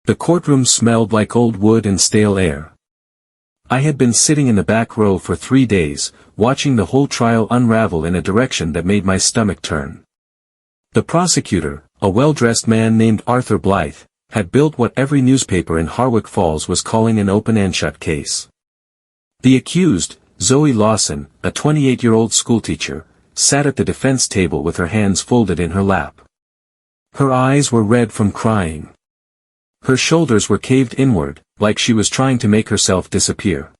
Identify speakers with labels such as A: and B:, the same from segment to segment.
A: The courtroom smelled like old wood and stale air. I had been sitting in the back row for 3 days, watching the whole trial unravel in a direction that made my stomach turn. The prosecutor, a well-dressed man named Arthur Blythe, had built what every newspaper in Harwick Falls was calling an open-and-shut case. The accused, Zoe Lawson, a 28-year-old schoolteacher, sat at the defense table with her hands folded in her lap. Her eyes were red from crying. Her shoulders were caved inward, like she was trying to make herself disappear.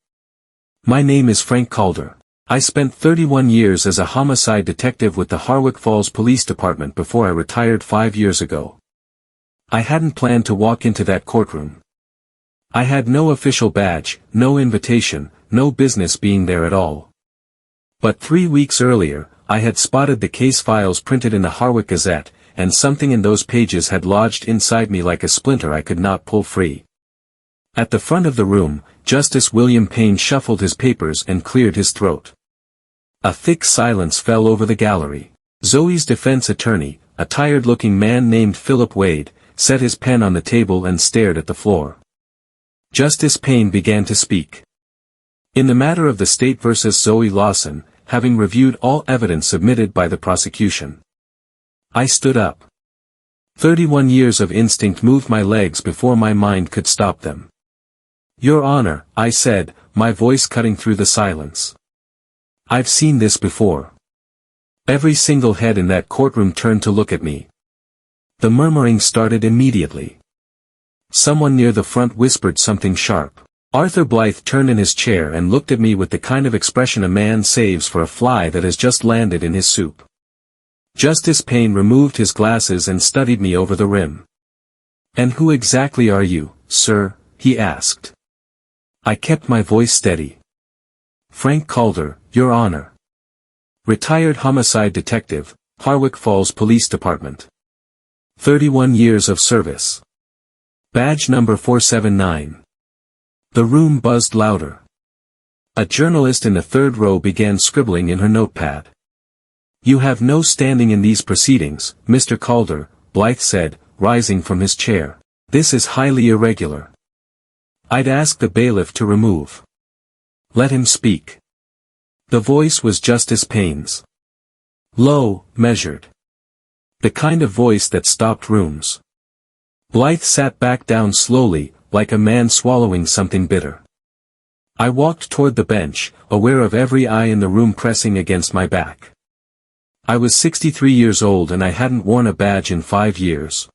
A: My name is Frank Calder. I spent 31 years as a homicide detective with the Harwick Falls Police Department before I retired 5 years ago. I hadn't planned to walk into that courtroom. I had no official badge, no invitation, no business being there at all. But 3 weeks earlier, I had spotted the case files printed in the Harwick Gazette, and something in those pages had lodged inside me like a splinter I could not pull free. At the front of the room, Justice William Payne shuffled his papers and cleared his throat. A thick silence fell over the gallery. Zoe's defense attorney, a tired-looking man named Philip Wade, set his pen on the table and stared at the floor. Justice Payne began to speak. In the matter of the State versus Zoe Lawson, having reviewed all evidence submitted by the prosecution, I stood up. 31 years of instinct moved my legs before my mind could stop them. Your Honor, I said, my voice cutting through the silence. I've seen this before. Every single head in that courtroom turned to look at me. The murmuring started immediately. Someone near the front whispered something sharp. Arthur Blythe turned in his chair and looked at me with the kind of expression a man saves for a fly that has just landed in his soup. Justice Payne removed his glasses and studied me over the rim. And who exactly are you, sir? He asked. I kept my voice steady. Frank Calder, Your Honor. Retired homicide detective, Harwick Falls Police Department. 31 years of service. Badge number 479. The room buzzed louder. A journalist in the third row began scribbling in her notepad. You have no standing in these proceedings, Mr. Calder, Blythe said, rising from his chair. This is highly irregular. I'd ask the bailiff to remove. Let him speak. The voice was Justice Payne's. Low, measured. The kind of voice that stopped rooms. Blythe sat back down slowly, like a man swallowing something bitter. I walked toward the bench, aware of every eye in the room pressing against my back. I was 63 years old and I hadn't worn a badge in 5 years.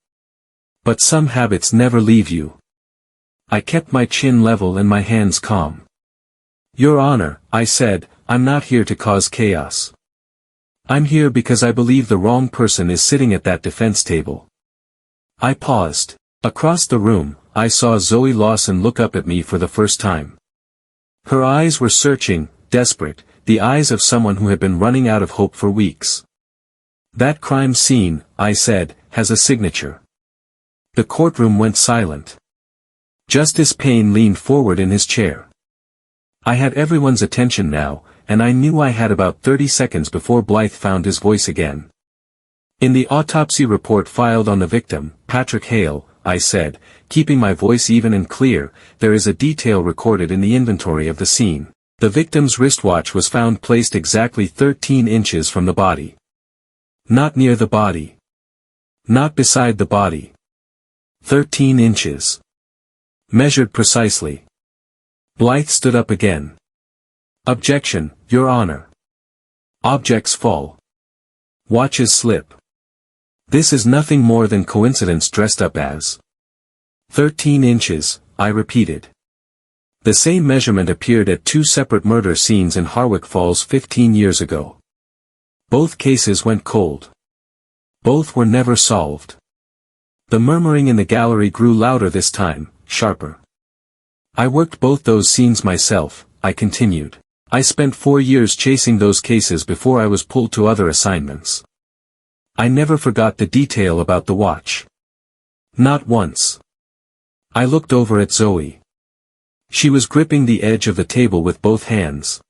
A: But some habits never leave you. I kept my chin level and my hands calm. Your Honor, I said, I'm not here to cause chaos. I'm here because I believe the wrong person is sitting at that defense table. I paused. Across the room, I saw Zoe Lawson look up at me for the first time. Her eyes were searching, desperate, the eyes of someone who had been running out of hope for weeks. That crime scene, I said, has a signature. The courtroom went silent. Justice Payne leaned forward in his chair. I had everyone's attention now, and I knew I had about 30 seconds before Blythe found his voice again. In the autopsy report filed on the victim, Patrick Hale, I said, keeping my voice even and clear, there is a detail recorded in the inventory of the scene. The victim's wristwatch was found placed exactly 13 inches from the body. Not near the body. Not beside the body. 13 inches. Measured precisely. Blythe stood up again. Objection, Your Honor. Objects fall. Watches slip. This is nothing more than coincidence dressed up as 13 inches, I repeated. The same measurement appeared at 2 separate murder scenes in Harwick Falls 15 years ago. Both cases went cold. Both were never solved. The murmuring in the gallery grew louder this time, sharper. I worked both those scenes myself, I continued. I spent 4 years chasing those cases before I was pulled to other assignments. I never forgot the detail about the watch. Not once. I looked over at Zoe. She was gripping the edge of the table with both hands.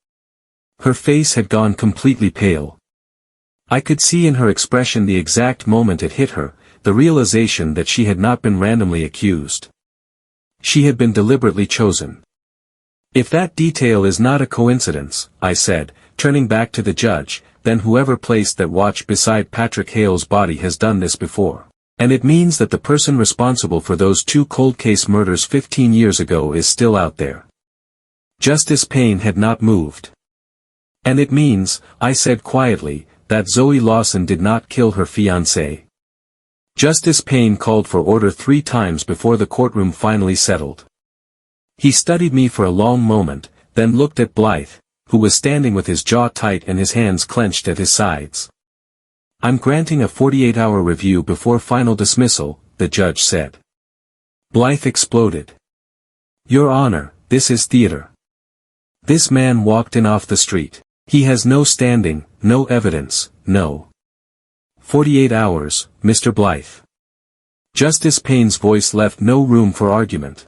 A: Her face had gone completely pale. I could see in her expression the exact moment it hit her, the realization that she had not been randomly accused. She had been deliberately chosen. If that detail is not a coincidence, I said, turning back to the judge, then whoever placed that watch beside Patrick Hale's body has done this before. And it means that the person responsible for those 2 cold case murders 15 years ago is still out there. Justice Payne had not moved. And it means, I said quietly, that Zoe Lawson did not kill her fiancé. Justice Payne called for order 3 times before the courtroom finally settled. He studied me for a long moment, then looked at Blythe, who was standing with his jaw tight and his hands clenched at his sides. "I'm granting a 48-hour review before final dismissal," the judge said. Blythe exploded. "Your Honor, this is theater. This man walked in off the street. He has no standing, no evidence, no 48 hours, Mr. Blythe." Justice Payne's voice left no room for argument.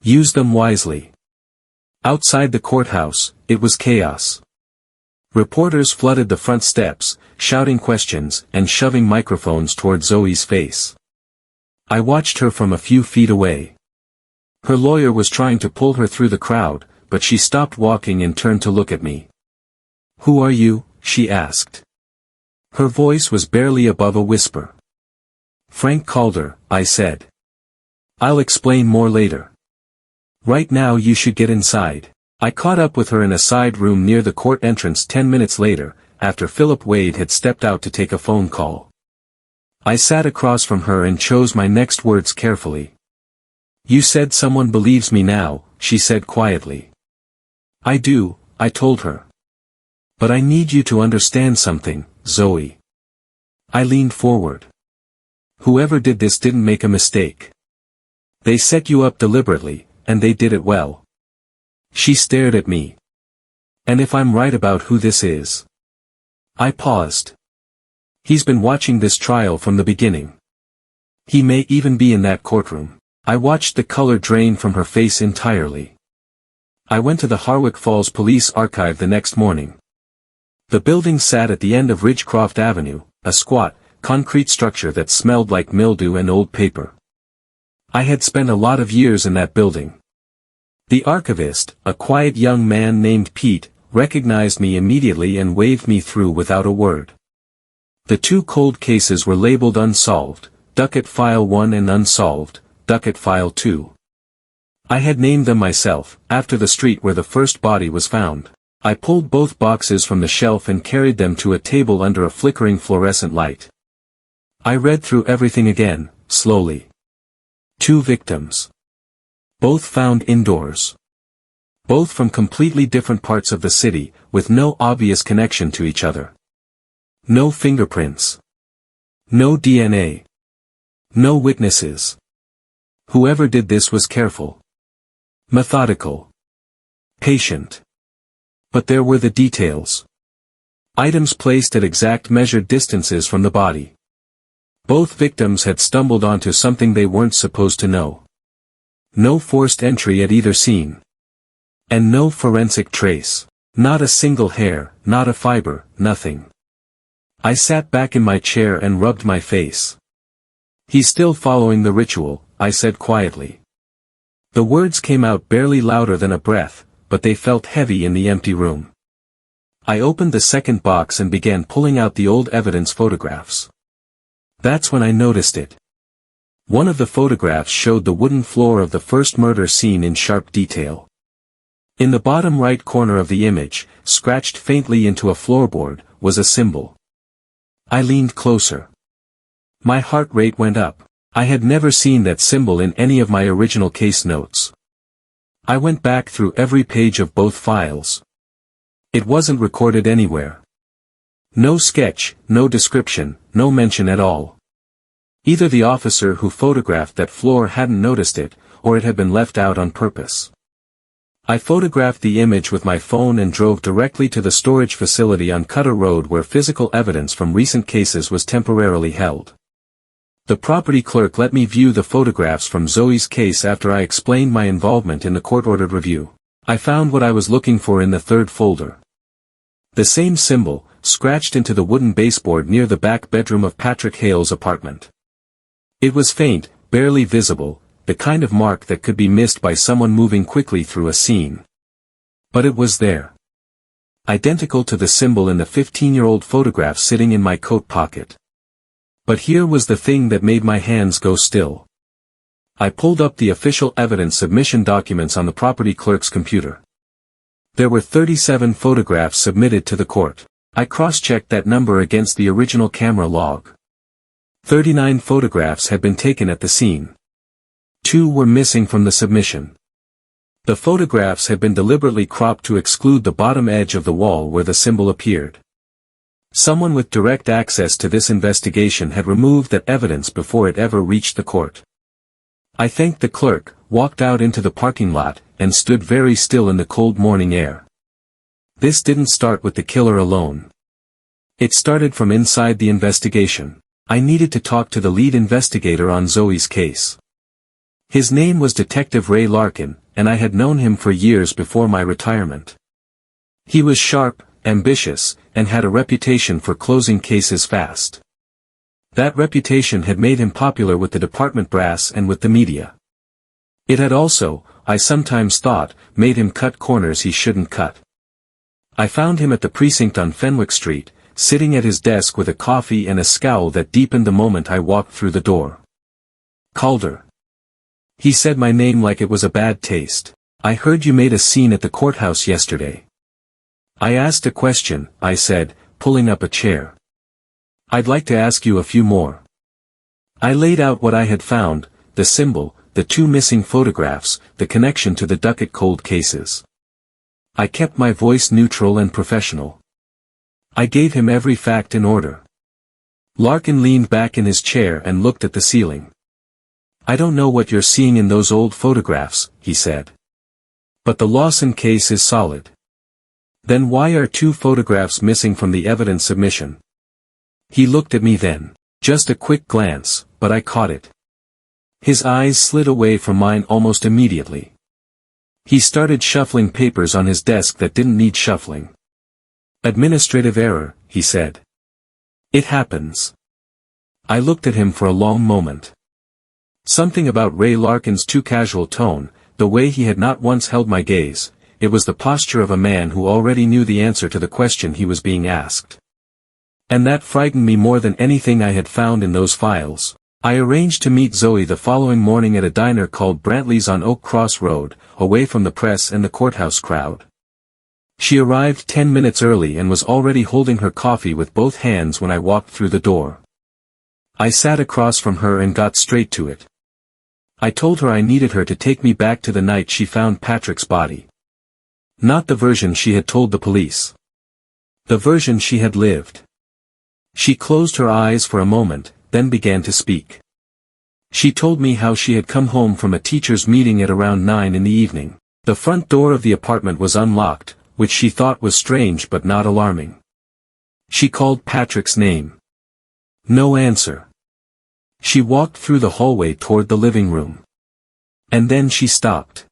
A: "Use them wisely." Outside the courthouse, it was chaos. Reporters flooded the front steps, shouting questions and shoving microphones toward Zoe's face. I watched her from a few feet away. Her lawyer was trying to pull her through the crowd, but she stopped walking and turned to look at me. "Who are you?" she asked. Her voice was barely above a whisper. "Frank Calder," I said. "I'll explain more later. Right now you should get inside." I caught up with her in a side room near the court entrance 10 minutes later, after Philip Wade had stepped out to take a phone call. I sat across from her and chose my next words carefully. "You said someone believes me now," she said quietly. "I do," I told her. "But I need you to understand something, Zoe." I leaned forward. "Whoever did this didn't make a mistake. They set you up deliberately, and they did it well." She stared at me. "And if I'm right about who this is?" I paused. "He's been watching this trial from the beginning. He may even be in that courtroom." I watched the color drain from her face entirely. I went to the Harwick Falls Police Archive the next morning. The building sat at the end of Ridgecroft Avenue, a squat, concrete structure that smelled like mildew and old paper. I had spent a lot of years in that building. The archivist, a quiet young man named Pete, recognized me immediately and waved me through without a word. The 2 cold cases were labeled unsolved, Docket File 1 and unsolved, Docket File 2. I had named them myself, after the street where the first body was found. I pulled both boxes from the shelf and carried them to a table under a flickering fluorescent light. I read through everything again, slowly. 2 victims. Both found indoors. Both from completely different parts of the city, with no obvious connection to each other. No fingerprints. No DNA. No witnesses. Whoever did this was careful. Methodical. Patient. But there were the details. Items placed at exact measured distances from the body. Both victims had stumbled onto something they weren't supposed to know. No forced entry at either scene. And no forensic trace. Not a single hair, not a fiber, nothing. I sat back in my chair and rubbed my face. "He's still following the ritual," I said quietly. The words came out barely louder than a breath, but they felt heavy in the empty room. I opened the second box and began pulling out the old evidence photographs. That's when I noticed it. One of the photographs showed the wooden floor of the first murder scene in sharp detail. In the bottom right corner of the image, scratched faintly into a floorboard, was a symbol. I leaned closer. My heart rate went up. I had never seen that symbol in any of my original case notes. I went back through every page of both files. It wasn't recorded anywhere. No sketch, no description, no mention at all. Either the officer who photographed that floor hadn't noticed it, or it had been left out on purpose. I photographed the image with my phone and drove directly to the storage facility on Cutter Road where physical evidence from recent cases was temporarily held. The property clerk let me view the photographs from Zoe's case after I explained my involvement in the court-ordered review. I found what I was looking for in the third folder. The same symbol, scratched into the wooden baseboard near the back bedroom of Patrick Hale's apartment. It was faint, barely visible, the kind of mark that could be missed by someone moving quickly through a scene. But it was there. Identical to the symbol in the 15-year-old photograph sitting in my coat pocket. But here was the thing that made my hands go still. I pulled up the official evidence submission documents on the property clerk's computer. There were 37 photographs submitted to the court. I cross-checked that number against the original camera log. 39 photographs had been taken at the scene. 2 were missing from the submission. The photographs had been deliberately cropped to exclude the bottom edge of the wall where the symbol appeared. Someone with direct access to this investigation had removed that evidence before it ever reached the court. I thanked the clerk, walked out into the parking lot, and stood very still in the cold morning air. This didn't start with the killer alone. It started from inside the investigation. I needed to talk to the lead investigator on Zoe's case. His name was Detective Ray Larkin, and I had known him for years before my retirement. He was sharp, ambitious, and had a reputation for closing cases fast. That reputation had made him popular with the department brass and with the media. It had also, I sometimes thought, made him cut corners he shouldn't cut. I found him at the precinct on Fenwick Street, sitting at his desk with a coffee and a scowl that deepened the moment I walked through the door. Calder. He said my name like it was a bad taste. I heard you made a scene at the courthouse yesterday. I asked a question, I said, pulling up a chair. I'd like to ask you a few more. I laid out what I had found, the symbol, the 2 missing photographs, the connection to the Ducat cold cases. I kept my voice neutral and professional. I gave him every fact in order. Larkin leaned back in his chair and looked at the ceiling. I don't know what you're seeing in those old photographs, he said. But the Lawson case is solid. Then why are 2 photographs missing from the evidence submission? He looked at me then. Just a quick glance, but I caught it. His eyes slid away from mine almost immediately. He started shuffling papers on his desk that didn't need shuffling. Administrative error, he said. It happens. I looked at him for a long moment. Something about Ray Larkin's too casual tone, the way he had not once held my gaze, it was the posture of a man who already knew the answer to the question he was being asked. And that frightened me more than anything I had found in those files. I arranged to meet Zoe the following morning at a diner called Brantley's on Oak Cross Road, away from the press and the courthouse crowd. She arrived 10 minutes early and was already holding her coffee with both hands when I walked through the door. I sat across from her and got straight to it. I told her I needed her to take me back to the night she found Patrick's body. Not the version she had told the police. The version she had lived. She closed her eyes for a moment, then began to speak. She told me how she had come home from a teachers' meeting at around 9 in the evening. The front door of the apartment was unlocked, which she thought was strange but not alarming. She called Patrick's name. No answer. She walked through the hallway toward the living room. And then she stopped.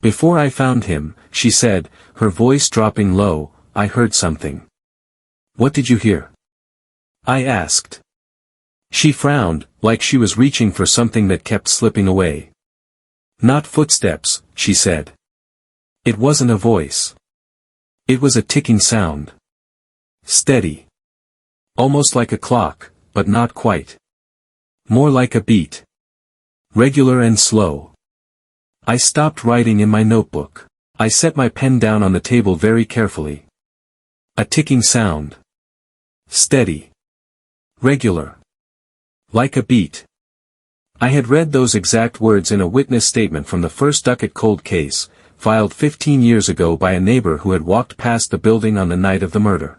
A: Before I found him, she said, her voice dropping low, I heard something. What did you hear? I asked. She frowned, like she was reaching for something that kept slipping away. Not footsteps, she said. It wasn't a voice. It was a ticking sound. Steady. Almost like a clock, but not quite. More like a beat. Regular and slow. I stopped writing in my notebook. I set my pen down on the table very carefully. A ticking sound. Steady. Regular. Like a beat. I had read those exact words in a witness statement from the first Ducat cold case, filed 15 years ago by a neighbor who had walked past the building on the night of the murder.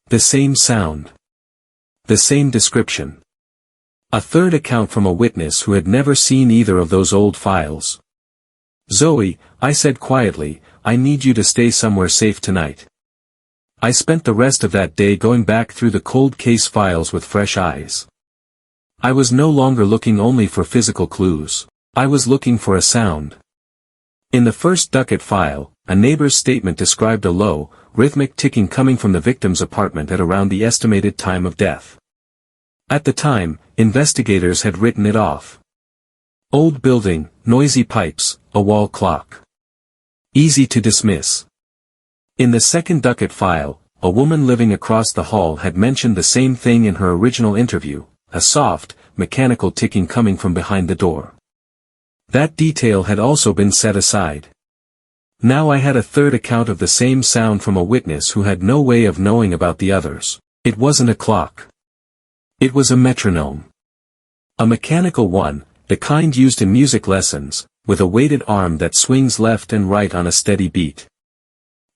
A: The same sound. The same description. A third account from a witness who had never seen either of those old files. Zoe, I said quietly, I need you to stay somewhere safe tonight. I spent the rest of that day going back through the cold case files with fresh eyes. I was no longer looking only for physical clues. I was looking for a sound. In the first Ducat file, a neighbor's statement described a low, rhythmic ticking coming from the victim's apartment at around the estimated time of death. At the time, investigators had written it off. Old building, noisy pipes, a wall clock. Easy to dismiss. In the second docket file, a woman living across the hall had mentioned the same thing in her original interview, a soft, mechanical ticking coming from behind the door. That detail had also been set aside. Now I had a third account of the same sound from a witness who had no way of knowing about the others. It wasn't a clock. It was a metronome. A mechanical one, the kind used in music lessons, with a weighted arm that swings left and right on a steady beat.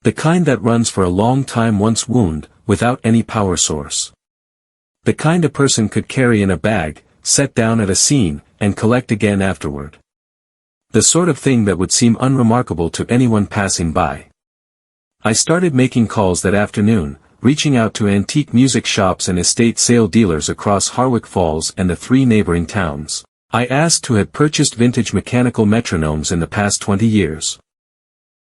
A: The kind that runs for a long time once wound, without any power source. The kind a person could carry in a bag, set down at a scene, and collect again afterward. The sort of thing that would seem unremarkable to anyone passing by. I started making calls that afternoon, reaching out to antique music shops and estate sale dealers across Harwick Falls and the 3 neighboring towns. I asked who had purchased vintage mechanical metronomes in the past 20 years.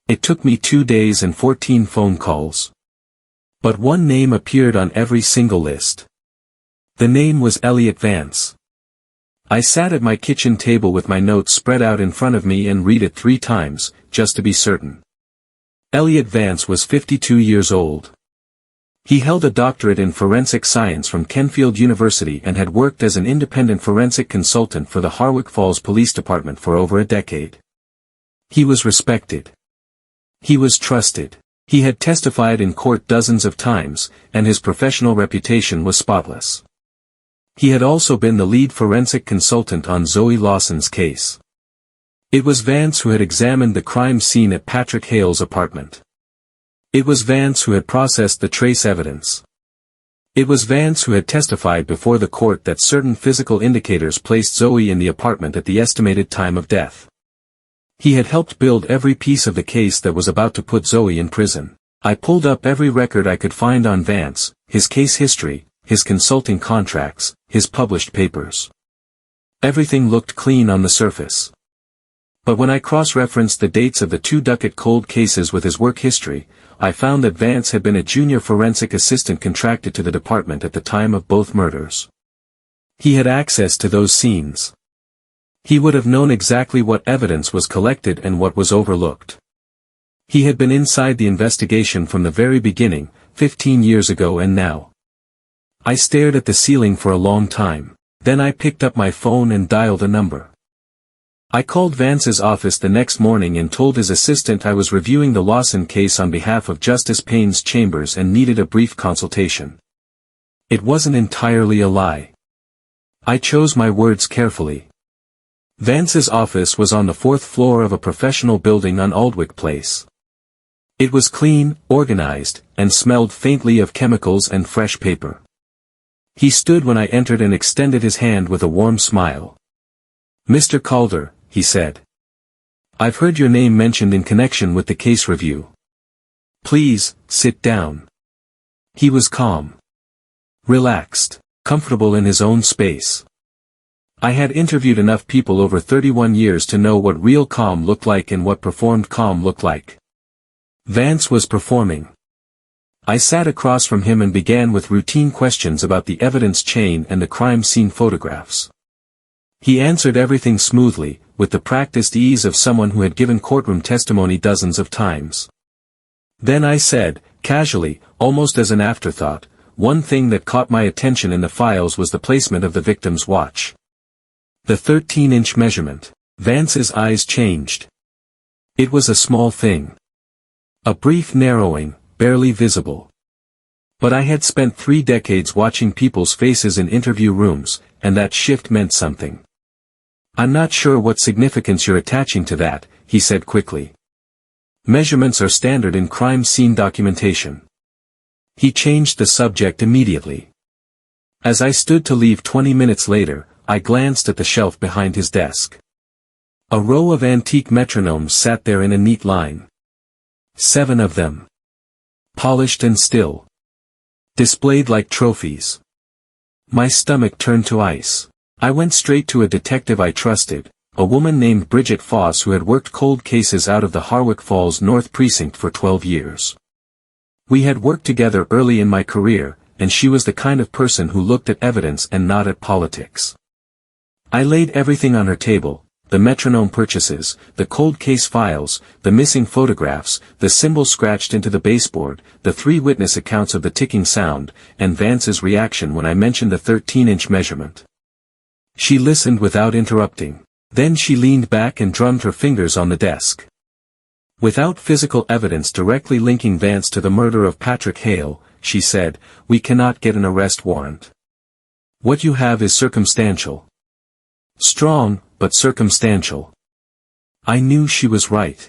A: It took me 2 days and 14 phone calls. But one name appeared on every single list. The name was Elliot Vance. I sat at my kitchen table with my notes spread out in front of me and read it 3 times, just to be certain. Elliot Vance was 52 years old. He held a doctorate in forensic science from Kenfield University and had worked as an independent forensic consultant for the Harwick Falls Police Department for over a decade. He was respected. He was trusted. He had testified in court dozens of times, and his professional reputation was spotless. He had also been the lead forensic consultant on Zoe Lawson's case. It was Vance who had examined the crime scene at Patrick Hale's apartment. It was Vance who had processed the trace evidence. It was Vance who had testified before the court that certain physical indicators placed Zoe in the apartment at the estimated time of death. He had helped build every piece of the case that was about to put Zoe in prison. I pulled up every record I could find on Vance, his case history, his consulting contracts, his published papers. Everything looked clean on the surface. But when I cross-referenced the dates of the 2 docket cold cases with his work history, I found that Vance had been a junior forensic assistant contracted to the department at the time of both murders. He had access to those scenes. He would have known exactly what evidence was collected and what was overlooked. He had been inside the investigation from the very beginning, 15 years ago and now. I stared at the ceiling for a long time, then I picked up my phone and dialed a number. I called Vance's office the next morning and told his assistant I was reviewing the Lawson case on behalf of Justice Payne's chambers and needed a brief consultation. It wasn't entirely a lie. I chose my words carefully. Vance's office was on the 4th floor of a professional building on Aldwych Place. It was clean, organized, and smelled faintly of chemicals and fresh paper. He stood when I entered and extended his hand with a warm smile. "Mr. Calder," he said. "I've heard your name mentioned in connection with the case review. Please, sit down." He was calm. Relaxed, comfortable in his own space. I had interviewed enough people over 31 years to know what real calm looked like and what performed calm looked like. Vance was performing. I sat across from him and began with routine questions about the evidence chain and the crime scene photographs. He answered everything smoothly, with the practiced ease of someone who had given courtroom testimony dozens of times. Then I said, casually, almost as an afterthought, one thing that caught my attention in the files was the placement of the victim's watch. The 13-inch measurement. Vance's eyes changed. It was a small thing. A brief narrowing, barely visible. But I had spent 3 decades watching people's faces in interview rooms, and that shift meant something. "I'm not sure what significance you're attaching to that," he said quickly. "Measurements are standard in crime scene documentation." He changed the subject immediately. As I stood to leave 20 minutes later, I glanced at the shelf behind his desk. A row of antique metronomes sat there in a neat line. 7 of them. Polished and still. Displayed like trophies. My stomach turned to ice. I went straight to a detective I trusted, a woman named Bridget Foss who had worked cold cases out of the Harwick Falls North Precinct for 12 years. We had worked together early in my career, and she was the kind of person who looked at evidence and not at politics. I laid everything on her table, the metronome purchases, the cold case files, the missing photographs, the symbol scratched into the baseboard, the 3 witness accounts of the ticking sound, and Vance's reaction when I mentioned the 13-inch measurement. She listened without interrupting. Then she leaned back and drummed her fingers on the desk. Without physical evidence directly linking Vance to the murder of Patrick Hale, she said, we cannot get an arrest warrant. What you have is circumstantial. Strong, but circumstantial. I knew she was right.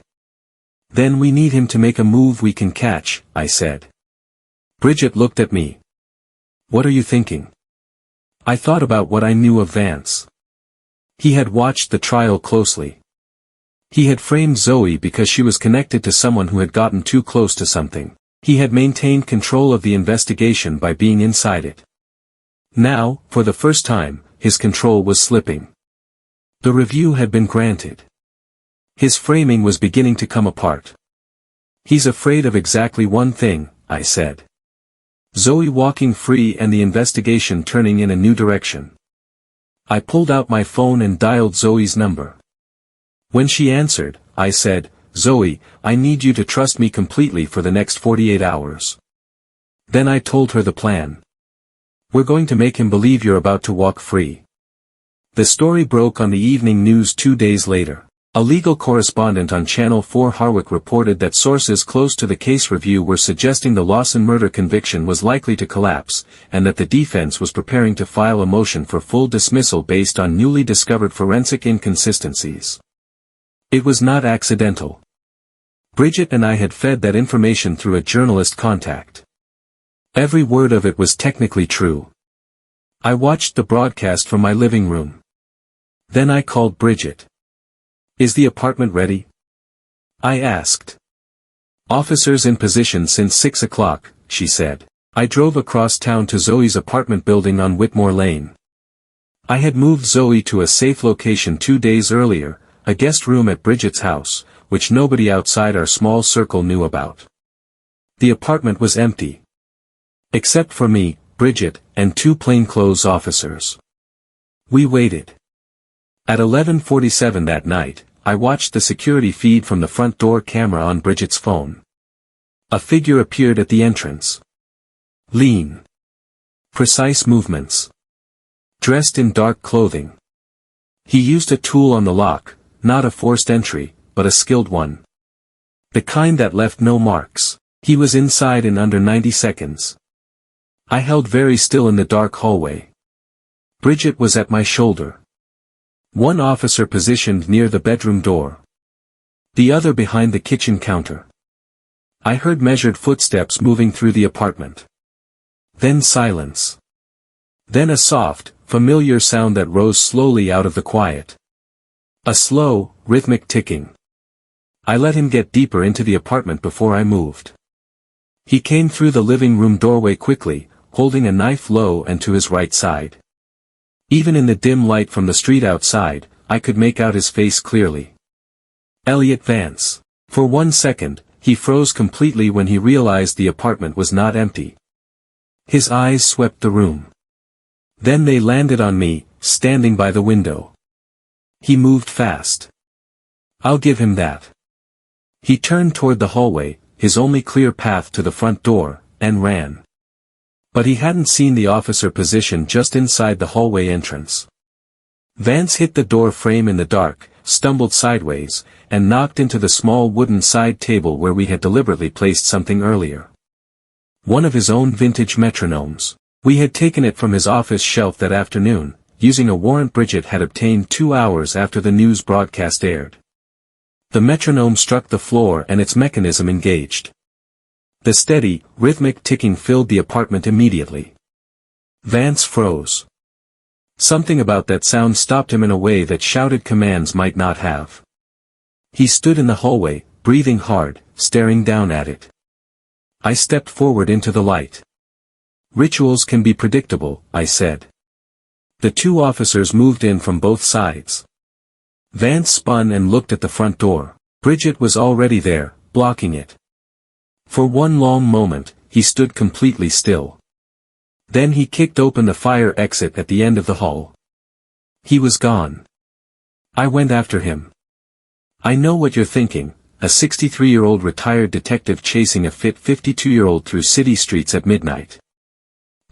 A: Then we need him to make a move we can catch, I said. Bridget looked at me. What are you thinking? I thought about what I knew of Vance. He had watched the trial closely. He had framed Zoe because she was connected to someone who had gotten too close to something. He had maintained control of the investigation by being inside it. Now, for the first time, his control was slipping. The review had been granted. His framing was beginning to come apart. He's afraid of exactly one thing, I said. Zoe walking free and the investigation turning in a new direction. I pulled out my phone and dialed Zoe's number. When she answered, I said, Zoe, I need you to trust me completely for the next 48 hours. Then I told her the plan. We're going to make him believe you're about to walk free. The story broke on the evening news 2 days later. A legal correspondent on Channel 4 Harwick reported that sources close to the case review were suggesting the Lawson murder conviction was likely to collapse, and that the defense was preparing to file a motion for full dismissal based on newly discovered forensic inconsistencies. It was not accidental. Bridget and I had fed that information through a journalist contact. Every word of it was technically true. I watched the broadcast from my living room. Then I called Bridget. Is the apartment ready? I asked. Officers in position since 6 o'clock, she said. I drove across town to Zoe's apartment building on Whitmore Lane. I had moved Zoe to a safe location 2 days earlier, a guest room at Bridget's house, which nobody outside our small circle knew about. The apartment was empty. Except for me, Bridget, and 2 plainclothes officers. We waited. At 11:47 that night, I watched the security feed from the front door camera on Bridget's phone. A figure appeared at the entrance. Lean. Precise movements. Dressed in dark clothing. He used a tool on the lock, not a forced entry, but a skilled one. The kind that left no marks. He was inside in under 90 seconds. I held very still in the dark hallway. Bridget was at my shoulder. One officer positioned near the bedroom door. The other behind the kitchen counter. I heard measured footsteps moving through the apartment. Then silence. Then a soft, familiar sound that rose slowly out of the quiet. A slow, rhythmic ticking. I let him get deeper into the apartment before I moved. He came through the living room doorway quickly, holding a knife low and to his right side. Even in the dim light from the street outside, I could make out his face clearly. Elliot Vance. For 1 second, he froze completely when he realized the apartment was not empty. His eyes swept the room. Then they landed on me, standing by the window. He moved fast. I'll give him that. He turned toward the hallway, his only clear path to the front door, and ran. But he hadn't seen the officer positioned just inside the hallway entrance. Vance hit the door frame in the dark, stumbled sideways, and knocked into the small wooden side table where we had deliberately placed something earlier. One of his own vintage metronomes. We had taken it from his office shelf that afternoon, using a warrant Bridget had obtained 2 hours after the news broadcast aired. The metronome struck the floor and its mechanism engaged. The steady, rhythmic ticking filled the apartment immediately. Vance froze. Something about that sound stopped him in a way that shouted commands might not have. He stood in the hallway, breathing hard, staring down at it. I stepped forward into the light. Rituals can be predictable, I said. The 2 officers moved in from both sides. Vance spun and looked at the front door. Bridget was already there, blocking it. For one long moment, he stood completely still. Then he kicked open the fire exit at the end of the hall. He was gone. I went after him. I know what you're thinking, a 63-year-old retired detective chasing a fit 52-year-old through city streets at midnight.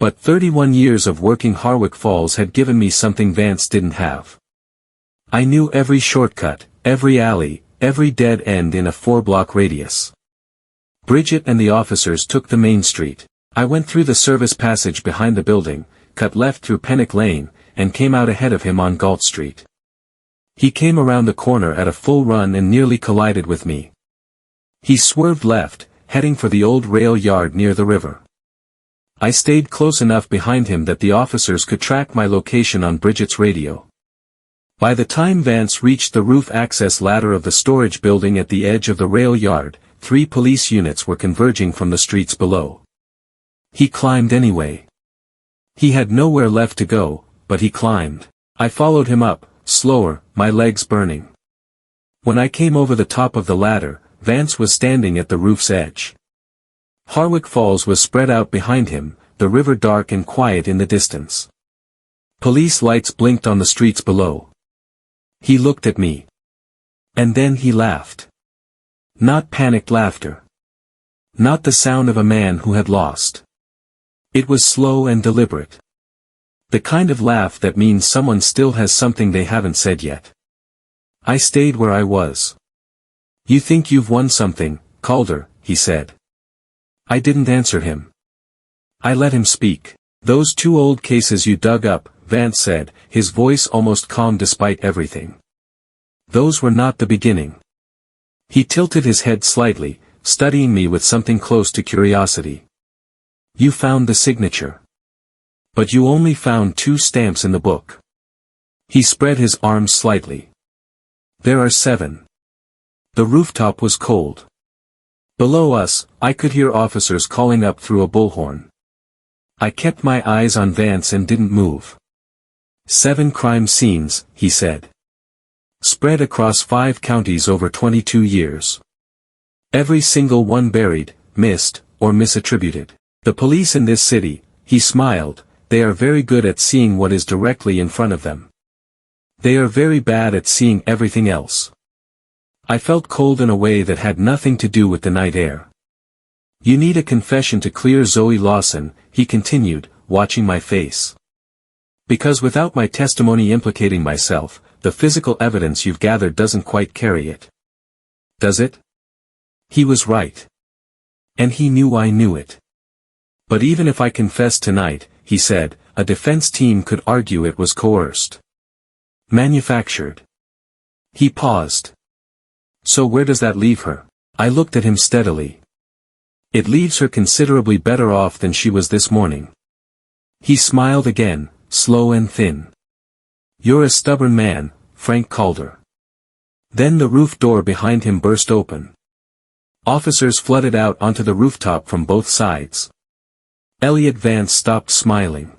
A: But 31 years of working Harwick Falls had given me something Vance didn't have. I knew every shortcut, every alley, every dead end in a 4-block radius. Bridget and the officers took the main street. I went through the service passage behind the building, cut left through Pennock Lane, and came out ahead of him on Galt Street. He came around the corner at a full run and nearly collided with me. He swerved left, heading for the old rail yard near the river. I stayed close enough behind him that the officers could track my location on Bridget's radio. By the time Vance reached the roof access ladder of the storage building at the edge of the rail yard, 3 police units were converging from the streets below. He climbed anyway. He had nowhere left to go, but he climbed. I followed him up, slower, my legs burning. When I came over the top of the ladder, Vance was standing at the roof's edge. Harwick Falls was spread out behind him, the river dark and quiet in the distance. Police lights blinked on the streets below. He looked at me. And then he laughed. Not panicked laughter. Not the sound of a man who had lost. It was slow and deliberate. The kind of laugh that means someone still has something they haven't said yet. I stayed where I was. You think you've won something, Calder, he said. I didn't answer him. I let him speak. Those 2 old cases you dug up, Vance said, his voice almost calm despite everything. Those were not the beginning. He tilted his head slightly, studying me with something close to curiosity. You found the signature. But you only found 2 stamps in the book. He spread his arms slightly. There are 7. The rooftop was cold. Below us, I could hear officers calling up through a bullhorn. I kept my eyes on Vance and didn't move. 7 crime scenes, he said. Spread across 5 counties over 22 years. Every single one buried, missed, or misattributed. The police in this city, he smiled, they are very good at seeing what is directly in front of them. They are very bad at seeing everything else. I felt cold in a way that had nothing to do with the night air. You need a confession to clear Zoe Lawson, he continued, watching my face. Because without my testimony implicating myself, the physical evidence you've gathered doesn't quite carry it. Does it? He was right. And he knew I knew it. But even if I confessed tonight, he said, a defense team could argue it was coerced. Manufactured. He paused. So where does that leave her? I looked at him steadily. It leaves her considerably better off than she was this morning. He smiled again, slow and thin. You're a stubborn man, Frank Calder. Then the roof door behind him burst open. Officers flooded out onto the rooftop from both sides. Elliot Vance stopped smiling.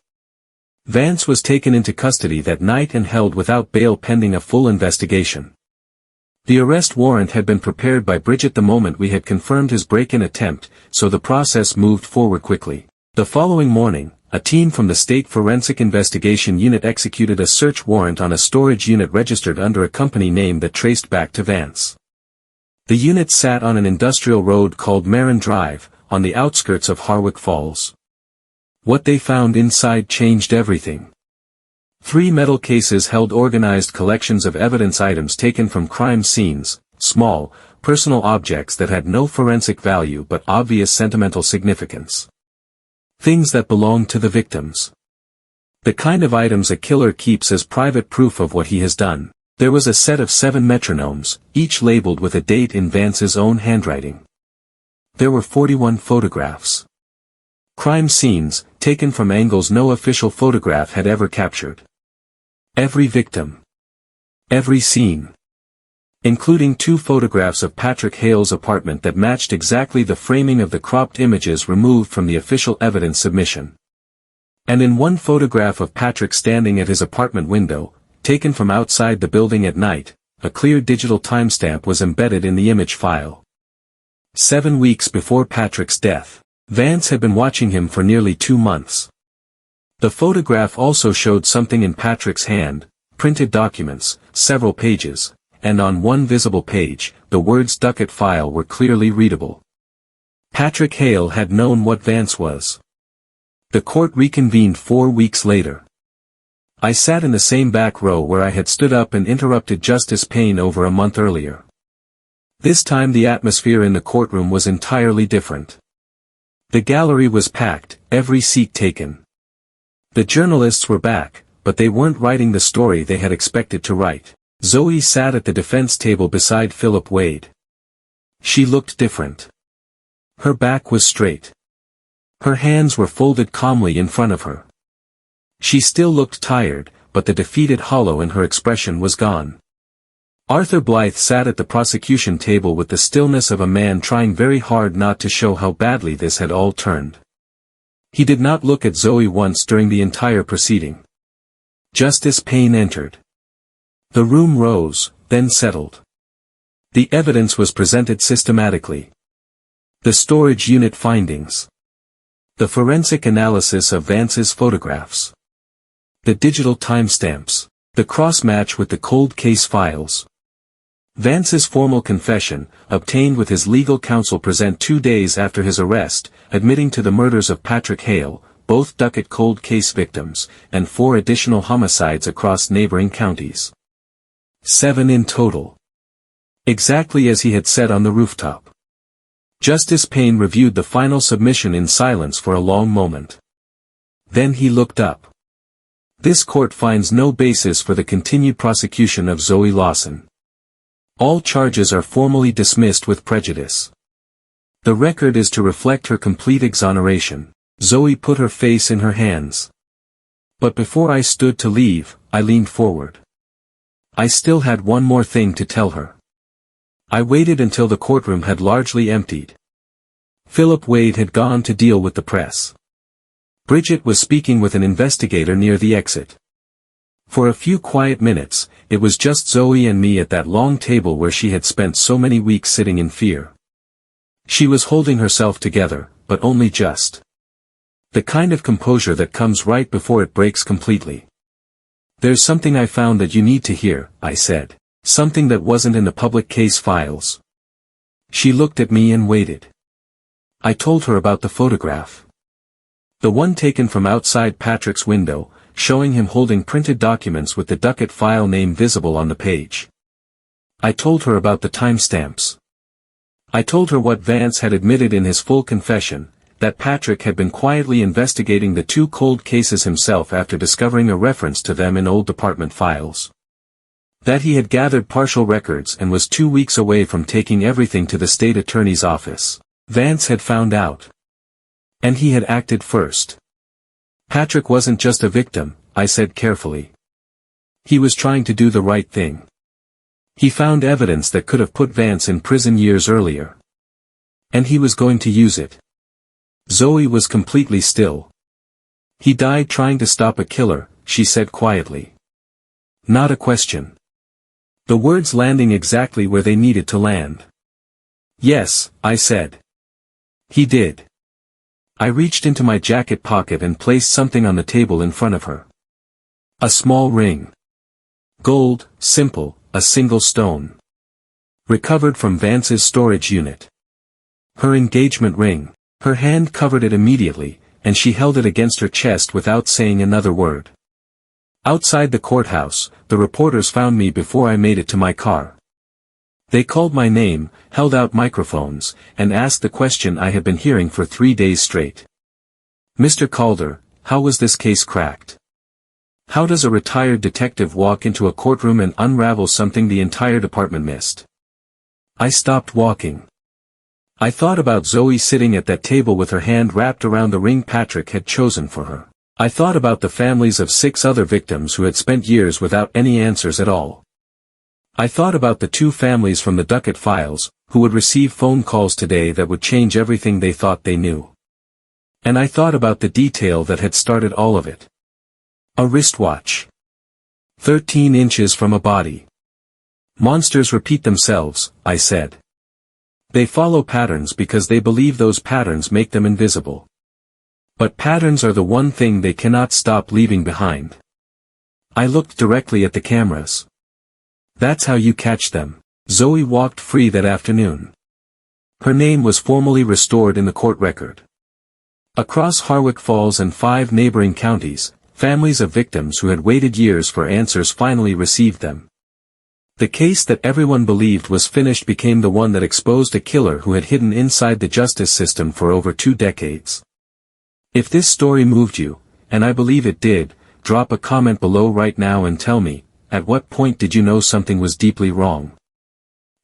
A: Vance was taken into custody that night and held without bail pending a full investigation. The arrest warrant had been prepared by Bridget the moment we had confirmed his break-in attempt, so the process moved forward quickly. The following morning, a team from the State Forensic Investigation Unit executed a search warrant on a storage unit registered under a company name that traced back to Vance. The unit sat on an industrial road called Marin Drive, on the outskirts of Harwick Falls. What they found inside changed everything. 3 metal cases held organized collections of evidence items taken from crime scenes, small, personal objects that had no forensic value but obvious sentimental significance. Things that belonged to the victims. The kind of items a killer keeps as private proof of what he has done. There was a set of 7 metronomes, each labeled with a date in Vance's own handwriting. There were 41 photographs. Crime scenes, taken from angles no official photograph had ever captured. Every victim. Every scene. Including 2 photographs of Patrick Hale's apartment that matched exactly the framing of the cropped images removed from the official evidence submission. And in one photograph of Patrick standing at his apartment window, taken from outside the building at night, a clear digital timestamp was embedded in the image file. 7 weeks before Patrick's death, Vance had been watching him for nearly 2 months. The photograph also showed something in Patrick's hand, printed documents, several pages, and on one visible page, the words Ducat file were clearly readable. Patrick Hale had known what Vance was. The court reconvened 4 weeks later. I sat in the same back row where I had stood up and interrupted Justice Payne over a month earlier. This time the atmosphere in the courtroom was entirely different. The gallery was packed, every seat taken. The journalists were back, but they weren't writing the story they had expected to write. Zoe sat at the defense table beside Philip Wade. She looked different. Her back was straight. Her hands were folded calmly in front of her. She still looked tired, but the defeated hollow in her expression was gone. Arthur Blythe sat at the prosecution table with the stillness of a man trying very hard not to show how badly this had all turned. He did not look at Zoe once during the entire proceeding. Justice Payne entered. The room rose, then settled. The evidence was presented systematically. The storage unit findings. The forensic analysis of Vance's photographs. The digital timestamps. The cross-match with the cold case files. Vance's formal confession, obtained with his legal counsel present 2 days after his arrest, admitting to the murders of Patrick Hale, both Ducat cold case victims, and 4 additional homicides across neighboring counties. 7 in total. Exactly as he had said on the rooftop. Justice Payne reviewed the final submission in silence for a long moment. Then he looked up. This court finds no basis for the continued prosecution of Zoe Lawson. All charges are formally dismissed with prejudice. The record is to reflect her complete exoneration. Zoe put her face in her hands. But before I stood to leave, I leaned forward. I still had one more thing to tell her. I waited until the courtroom had largely emptied. Philip Wade had gone to deal with the press. Bridget was speaking with an investigator near the exit. For a few quiet minutes, it was just Zoe and me at that long table where she had spent so many weeks sitting in fear. She was holding herself together, but only just. The kind of composure that comes right before it breaks completely. "There's something I found that you need to hear," I said. "Something that wasn't in the public case files." She looked at me and waited. I told her about the photograph. The one taken from outside Patrick's window, showing him holding printed documents with the Ducat file name visible on the page. I told her about the timestamps. I told her what Vance had admitted in his full confession, that Patrick had been quietly investigating the 2 cold cases himself after discovering a reference to them in old department files. That he had gathered partial records and was 2 weeks away from taking everything to the state attorney's office. Vance had found out. And he had acted first. Patrick wasn't just a victim, I said carefully. He was trying to do the right thing. He found evidence that could have put Vance in prison years earlier. And he was going to use it. Zoe was completely still. "He died trying to stop a killer," she said quietly. Not a question. The words landing exactly where they needed to land. "Yes," I said. "He did." I reached into my jacket pocket and placed something on the table in front of her. A small ring. Gold, simple, a single stone. Recovered from Vance's storage unit. Her engagement ring. Her hand covered it immediately, and she held it against her chest without saying another word. Outside the courthouse, the reporters found me before I made it to my car. They called my name, held out microphones, and asked the question I had been hearing for 3 days straight. "Mr. Calder, how was this case cracked? How does a retired detective walk into a courtroom and unravel something the entire department missed?" I stopped walking. I thought about Zoe sitting at that table with her hand wrapped around the ring Patrick had chosen for her. I thought about the families of 6 other victims who had spent years without any answers at all. I thought about the 2 families from the Ducat files, who would receive phone calls today that would change everything they thought they knew. And I thought about the detail that had started all of it. A wristwatch. 13 inches from a body. "Monsters repeat themselves," I said. "They follow patterns because they believe those patterns make them invisible. But patterns are the one thing they cannot stop leaving behind." I looked directly at the cameras. That's how you catch them. Zoe walked free that afternoon. Her name was formally restored in the court record. Across Harwick Falls and 5 neighboring counties, families of victims who had waited years for answers finally received them. The case that everyone believed was finished became the one that exposed a killer who had hidden inside the justice system for over 2 decades. If this story moved you, and I believe it did, drop a comment below right now and tell me, at what point did you know something was deeply wrong?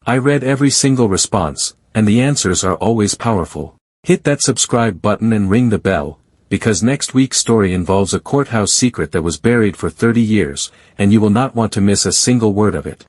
A: I read every single response, and the answers are always powerful. Hit that subscribe button and ring the bell, because next week's story involves a courthouse secret that was buried for 30 years, and you will not want to miss a single word of it.